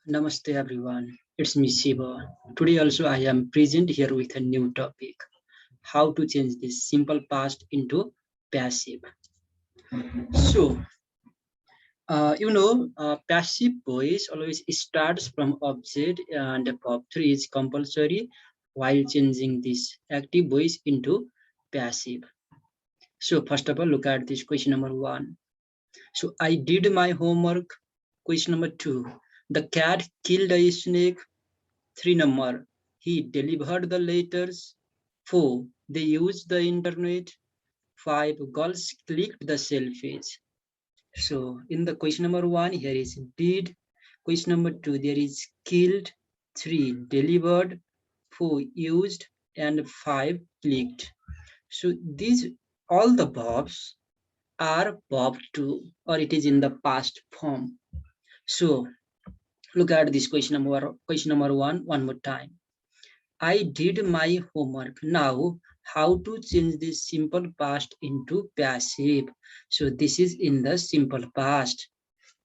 Namaste everyone, it's me Shiva. Today also I am present here with a new topic, how to change this simple past into passive. So, passive voice always starts from object and verb 3 is compulsory while changing this active voice into passive. So first of all, look at this question number 1. So I did my homework. Question number 2. The cat killed a snake. 3 number, he delivered the letters. 4, they used the internet. 5, girls clicked the selfies. So in the question number 1, here is did. Question number 2, there is killed. 3, delivered. 4, used. And 5, clicked. So these all the verbs are verb 2 or it is in the past form. So look at this question number 1 more time. I did my homework. Now, how to change this simple past into passive? So this is in the simple past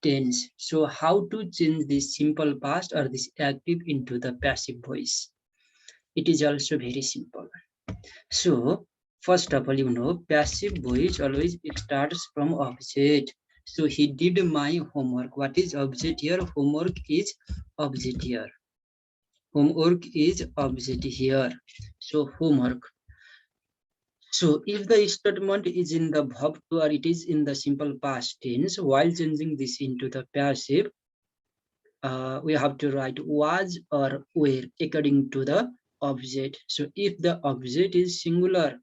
tense. So how to change this simple past or this active into the passive voice? It is also very simple. So first of all, passive voice always it starts from object. So he did my homework. What is object here? Homework is object here. Homework is object here. So homework. So if the statement is in the verb to or it is in the simple past tense, while changing this into the passive, we have to write was or were according to the object. So if the object is singular,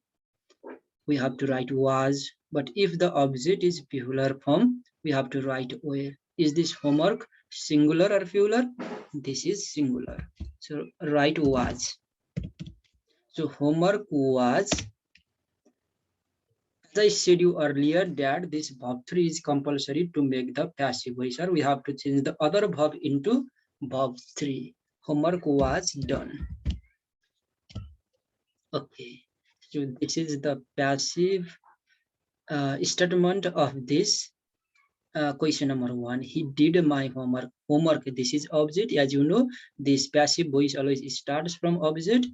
we have to write was, but if the object is plural form, we have to write were. Is this homework singular or plural? This is singular. So write was. So homework was. As I said you earlier that this verb 3 is compulsory to make the passive voice, or we have to change the other verb into verb 3. Homework was done. Okay, so this is the passive statement of this question number 1. He did my homework. Homework, this is object. As you know, this passive voice always starts from object.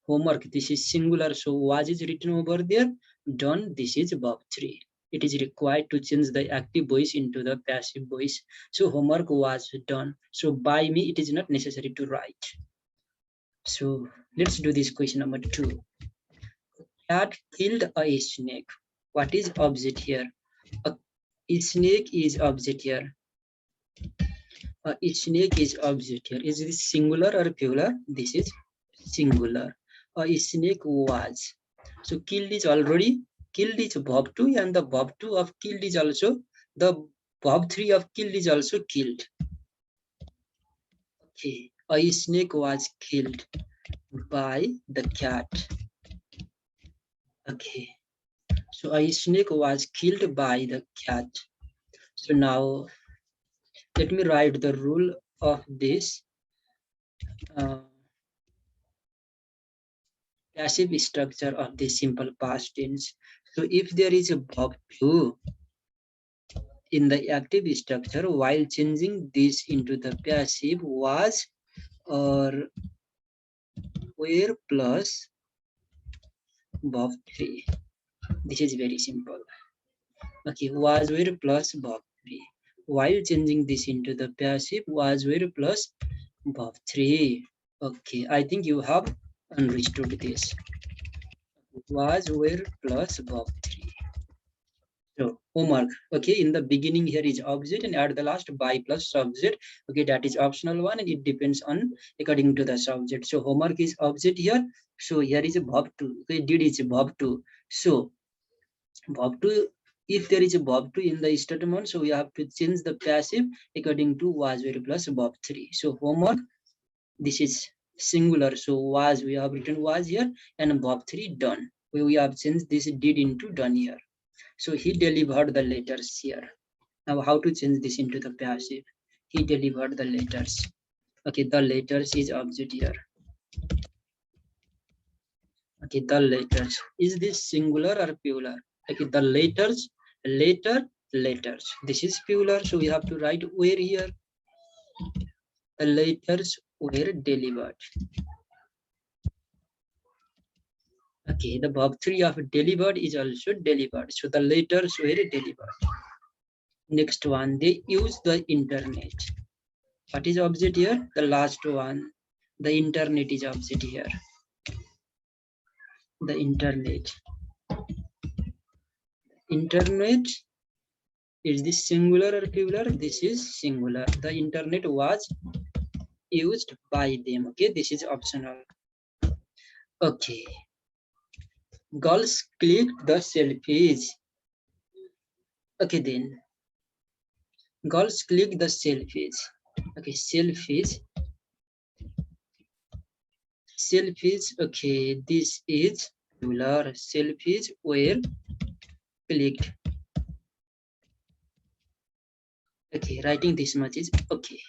Homework, this is singular, so was is written over there. Done, this is verb 3. It is required to change the active voice into the passive voice. So homework was done. So by me, it is not necessary to write. So let's do this question number 2. Cat killed a snake. What is object here? A snake is object here. A snake is object here. Is this singular or plural? This is singular. A snake was. So killed is already, killed is verb 2 and the verb 2 of killed is also, the verb 3 of killed is also killed. Okay, a snake was killed by the cat. Okay, so a snake was killed by the cat. So now let me write the rule of this passive structure of the simple past tense. So if there is a verb 2 in the active structure, while changing this into the passive, was or were plus verb 3. This is very simple. Okay, was were plus verb 3. While changing this into the passive, was were plus verb 3. Okay, I think you have understood this. Was were plus verb 3. So homework. Okay, in the beginning here is object and at the last by plus subject. Okay, that is optional one and it depends on according to the subject. So homework is object here. So here is a verb 2. Okay, did is a verb 2. So verb 2, if there is a verb 2 in the statement, so we have to change the passive according to was were plus verb 3. So homework, this is singular. So was, we have written was here and verb 3 done. We have changed this did into done here. So he delivered the letters here. Now how to change this into the passive? He delivered the letters. Okay, the letters is object here. Okay, the letters. Is this singular or plural? Okay, the letters, letters. This is plural, so we have to write where here. The letters were delivered. Okay, the verb 3 of delivered is also delivered. So the letters were delivered. Next one, they use the internet. What is object here? The last one. The internet is object here. The internet. Internet, is this singular or plural? This is singular. The internet was used by them. Okay, this is optional. Okay. Girls clicked the selfies. Okay, then. Girls click the selfies. Okay, selfies. Selfies. Okay, this is plural. Selfies were clicked. Okay, writing this much is okay.